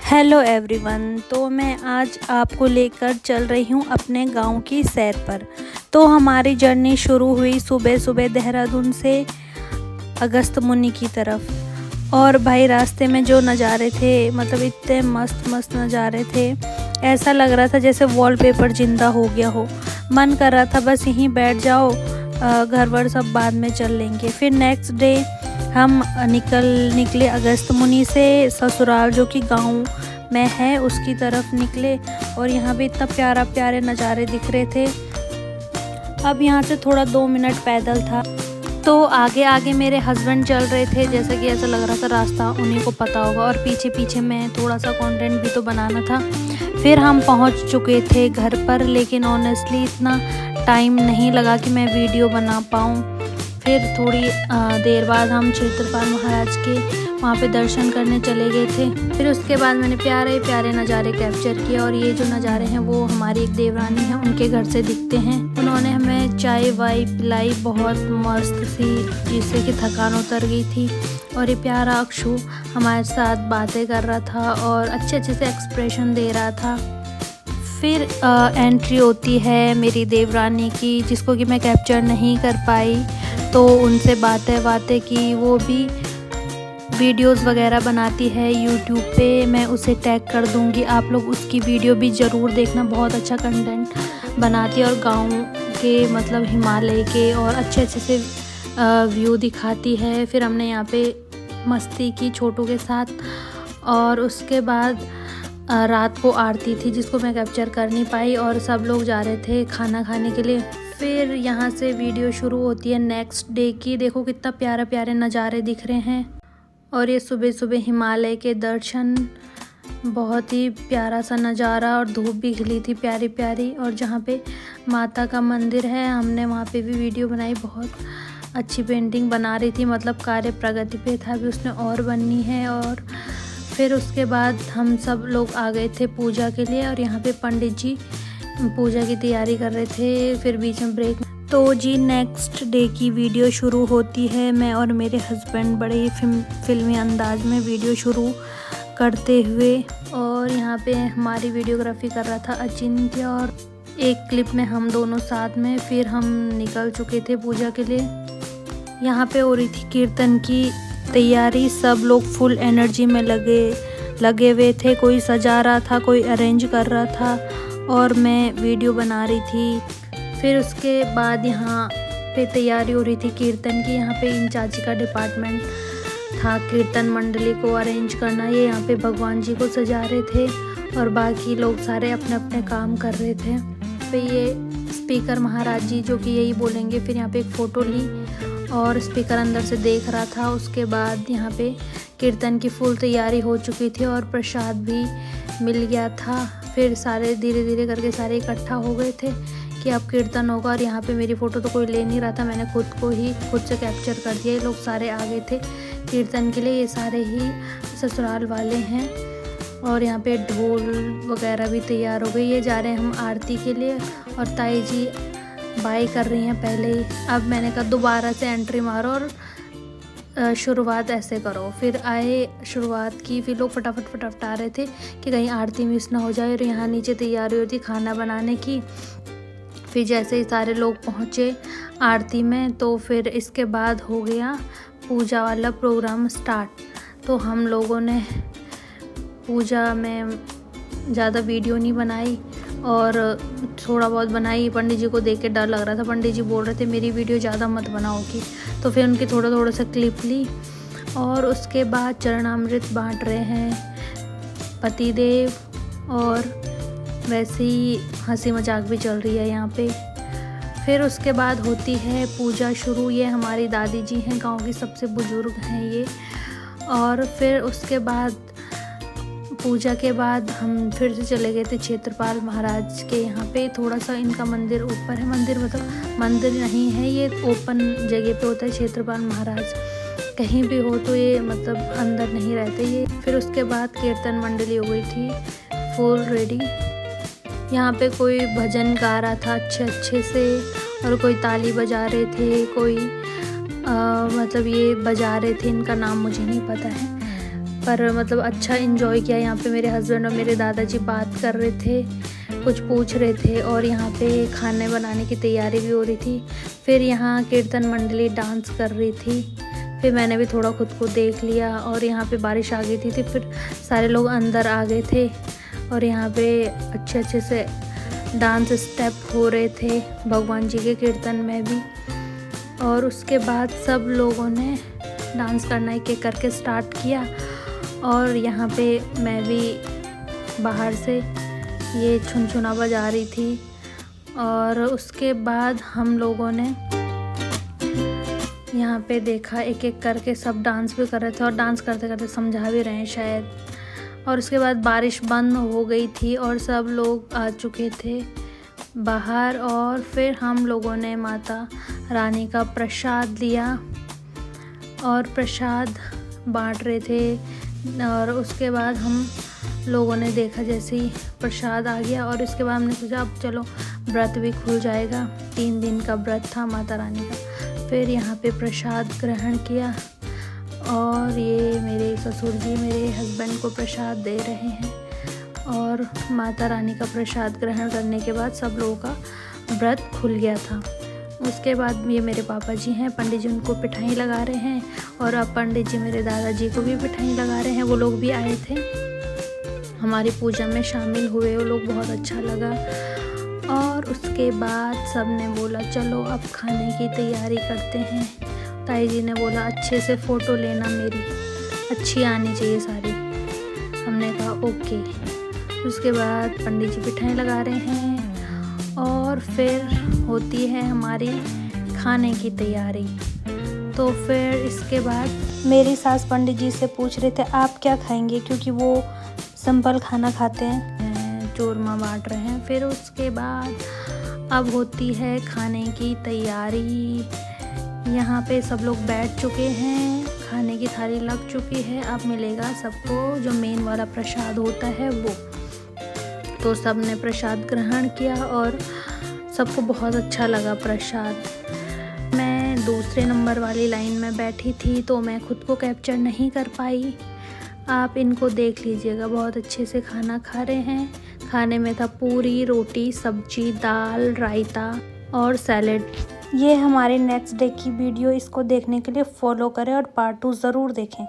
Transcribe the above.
Hello everyone. तो मैं आज आपको लेकर चल रही हूँ अपने गांव की सैर पर। तो हमारी जर्नी शुरू हुई सुबह सुबह देहरादून से अगस्त मुनि की तरफ। और भाई रास्ते में जो नज़ारे थे, मतलब इतने मस्त मस्त नज़ारे थे, ऐसा लग रहा था जैसे वॉलपेपर ज़िंदा हो गया हो। मन कर रहा था बस यहीं बैठ जाओ, घर वर सब बाद में चल लेंगे। फिर नेक्स्ट डे हम निकले अगस्त मुनि से ससुराल, जो कि गांव में है, उसकी तरफ निकले। और यहाँ भी इतना प्यारा प्यारे नज़ारे दिख रहे थे। अब यहाँ से थोड़ा 2 मिनट पैदल था। तो आगे आगे मेरे हस्बैंड चल रहे थे, जैसे कि ऐसा लग रहा था रास्ता उन्हीं को पता होगा। और पीछे पीछे मैं थोड़ा सा कंटेंट भी तो बनाना था। फिर हम पहुँच चुके थे घर पर, लेकिन ऑनेस्टली इतना टाइम नहीं लगा कि मैं वीडियो बना पाऊँ। फिर थोड़ी देर बाद हम क्षेत्रपाल महाराज के वहाँ पे दर्शन करने चले गए थे। फिर उसके बाद मैंने प्यारे प्यारे नज़ारे कैप्चर किए। और ये जो नज़ारे हैं वो हमारी एक देवरानी है, उनके घर से दिखते हैं। उन्होंने हमें चाय वाय पिलाई, बहुत मस्त सी, जिससे कि थकान उतर गई थी। और ये प्यारा अक्षु हमारे साथ बातें कर रहा था और अच्छे अच्छे से एक्सप्रेशन दे रहा था। फिर एंट्री होती है मेरी देवरानी की, जिसको कि मैं कैप्चर नहीं कर पाई। तो उनसे बातें की, वो भी वीडियोस वगैरह बनाती है यूट्यूब पे, मैं उसे टैग कर दूंगी, आप लोग उसकी वीडियो भी ज़रूर देखना। बहुत अच्छा कंटेंट बनाती है और गाँव के, मतलब हिमालय के, और अच्छे अच्छे से व्यू दिखाती है। फिर हमने यहाँ पे मस्ती की छोटों के साथ। और उसके बाद रात को आरती थी, जिसको मैं कैप्चर कर नहीं पाई, और सब लोग जा रहे थे खाना खाने के लिए। फिर यहाँ से वीडियो शुरू होती है नेक्स्ट डे की। देखो कितना प्यारे प्यारे नज़ारे दिख रहे हैं। और ये सुबह सुबह हिमालय के दर्शन, बहुत ही प्यारा सा नज़ारा। और धूप भी खिली थी प्यारी प्यारी। और जहाँ पे माता का मंदिर है, हमने वहाँ पे भी वीडियो बनाई। बहुत अच्छी पेंटिंग बना रही थी, मतलब कार्य प्रगति पे था, अभी उसने और बननी है। और फिर उसके बाद हम सब लोग आ गए थे पूजा के लिए। और यहाँ पे पंडित जी पूजा की तैयारी कर रहे थे। फिर बीच में ब्रेक। तो जी नेक्स्ट डे की वीडियो शुरू होती है। मैं और मेरे हस्बैंड बड़े ही फिल्मी अंदाज में वीडियो शुरू करते हुए। और यहाँ पे हमारी वीडियोग्राफी कर रहा था अचिंत्य, और एक क्लिप में हम दोनों साथ में। फिर हम निकल चुके थे पूजा के लिए। यहाँ पे हो रही थी कीर्तन की तैयारी, सब लोग फुल एनर्जी में लगे हुए थे। कोई सजा रहा था, कोई अरेंज कर रहा था, और मैं वीडियो बना रही थी। फिर उसके बाद यहाँ पे तैयारी हो रही थी कीर्तन की। यहाँ पे इंचार्ज का डिपार्टमेंट था कीर्तन मंडली को अरेंज करना। ये यहाँ पे भगवान जी को सजा रहे थे, और बाकी लोग सारे अपने अपने काम कर रहे थे। फिर ये स्पीकर महाराज जी, जो कि यही बोलेंगे। फिर यहाँ पे एक फ़ोटो ली, और स्पीकर अंदर से देख रहा था। उसके बाद यहाँ पे कीर्तन की फुल तैयारी हो चुकी थी, और प्रसाद भी मिल गया था। फिर सारे धीरे धीरे करके सारे इकट्ठा हो गए थे कि अब कीर्तन होगा। और यहाँ पे मेरी फ़ोटो तो कोई ले नहीं रहा था, मैंने खुद से कैप्चर कर दिया। ये लोग सारे आ गए थे कीर्तन के लिए, ये सारे ही ससुराल वाले हैं। और यहाँ पे ढोल वगैरह भी तैयार हो गई। ये जा रहे हैं हम आरती के लिए, और ताई जी बाय कर रही हैं पहले ही। अब मैंने कहा दोबारा से एंट्री मारो और शुरुआत ऐसे करो। फिर आए, शुरुआत की। फिर लोग फटाफट आ रहे थे कि कहीं आरती मिस ना हो जाए। और यहाँ नीचे तैयारी होती खाना बनाने की। फिर जैसे ही सारे लोग पहुँचे आरती में, तो फिर इसके बाद हो गया पूजा वाला प्रोग्राम स्टार्ट। तो हम लोगों ने पूजा में ज़्यादा वीडियो नहीं बनाई, और थोड़ा बहुत बनाई। पंडित जी को देख के डर लग रहा था, पंडित जी बोल रहे थे मेरी वीडियो ज़्यादा मत बनाओगी। तो फिर उनकी थोड़ा सा क्लिप ली। और उसके बाद चरणामृत बांट रहे हैं पतिदेव, और वैसे ही हंसी मजाक भी चल रही है यहाँ पे। फिर उसके बाद होती है पूजा शुरू। ये हमारी दादी जी हैं, गांव की सबसे बुजुर्ग हैं ये। और फिर उसके बाद पूजा के बाद हम फिर से चले गए थे क्षेत्रपाल महाराज के यहाँ पे। थोड़ा सा इनका मंदिर ऊपर है, मंदिर मतलब मंदिर नहीं है, ये ओपन जगह पे होता है। क्षेत्रपाल महाराज कहीं भी हो तो ये मतलब अंदर नहीं रहते ये। फिर उसके बाद कीर्तन मंडली हो गई थी फुल रेडी। यहाँ पे कोई भजन गा रहा था अच्छे से, और कोई ताली बजा रहे थे, कोई मतलब ये बजा रहे थे, इनका नाम मुझे नहीं पता है। पर मतलब अच्छा एंजॉय किया। यहाँ पे मेरे हस्बैंड और मेरे दादाजी बात कर रहे थे, कुछ पूछ रहे थे और यहाँ पे खाने बनाने की तैयारी भी हो रही थी। फिर यहाँ कीर्तन मंडली डांस कर रही थी। फिर मैंने भी थोड़ा खुद को देख लिया और यहाँ पे बारिश आ गई थी, फिर सारे लोग अंदर आ गए थे और यहाँ पे अच्छे से डांस स्टेप हो रहे थे भगवान जी के कीर्तन में भी। और उसके बाद सब लोगों ने डांस करना एक एक करके स्टार्ट किया और यहाँ पे मैं भी बाहर से ये छुनछुना बजा रही थी। और उसके बाद हम लोगों ने यहाँ पे देखा एक एक करके सब डांस भी कर रहे थे और डांस करते करते समझा भी रहे हैं शायद। और उसके बाद बारिश बंद हो गई थी और सब लोग आ चुके थे बाहर। और फिर हम लोगों ने माता रानी का प्रसाद लिया और प्रसाद बांट रहे थे। और उसके बाद हम लोगों ने देखा जैसे ही प्रसाद आ गया और उसके बाद हमने सोचा अब चलो व्रत भी खुल जाएगा। 3 दिन का व्रत था माता रानी का। फिर यहाँ पे प्रसाद ग्रहण किया और ये मेरे ससुर जी मेरे हस्बैंड को प्रसाद दे रहे हैं। और माता रानी का प्रसाद ग्रहण करने के बाद सब लोगों का व्रत खुल गया था। उसके बाद ये मेरे पापा जी हैं, पंडित जी उनको पिठाई लगा रहे हैं और अब पंडित जी मेरे दादाजी को भी पिठाई लगा रहे हैं। वो लोग भी आए थे, हमारी पूजा में शामिल हुए, वो लोग बहुत अच्छा लगा। और उसके बाद सब ने बोला चलो अब खाने की तैयारी करते हैं। ताई जी ने बोला अच्छे से फ़ोटो लेना, मेरी अच्छी आनी चाहिए सारी। हमने कहा ओके। उसके बाद पंडित जी पिठाई लगा रहे हैं और फिर होती है हमारी खाने की तैयारी। तो फिर इसके बाद मेरी सास पंडित जी से पूछ रहे थे आप क्या खाएंगे, क्योंकि वो सिंपल खाना खाते हैं। चूरमा बांट रहे हैं। फिर उसके बाद अब होती है खाने की तैयारी। यहाँ पे सब लोग बैठ चुके हैं, खाने की थाली लग चुकी है। अब मिलेगा सबको जो मेन वाला प्रसाद होता है वो। तो सब ने प्रसाद ग्रहण किया और सबको बहुत अच्छा लगा प्रसाद। मैं दूसरे नंबर वाली लाइन में बैठी थी तो मैं खुद को कैप्चर नहीं कर पाई। आप इनको देख लीजिएगा, बहुत अच्छे से खाना खा रहे हैं। खाने में था पूरी, रोटी, सब्जी, दाल, रायता और सैलेड। ये हमारे नेक्स्ट डे की वीडियो, इसको देखने के लिए फॉलो करें और पार्ट 2 ज़रूर देखें।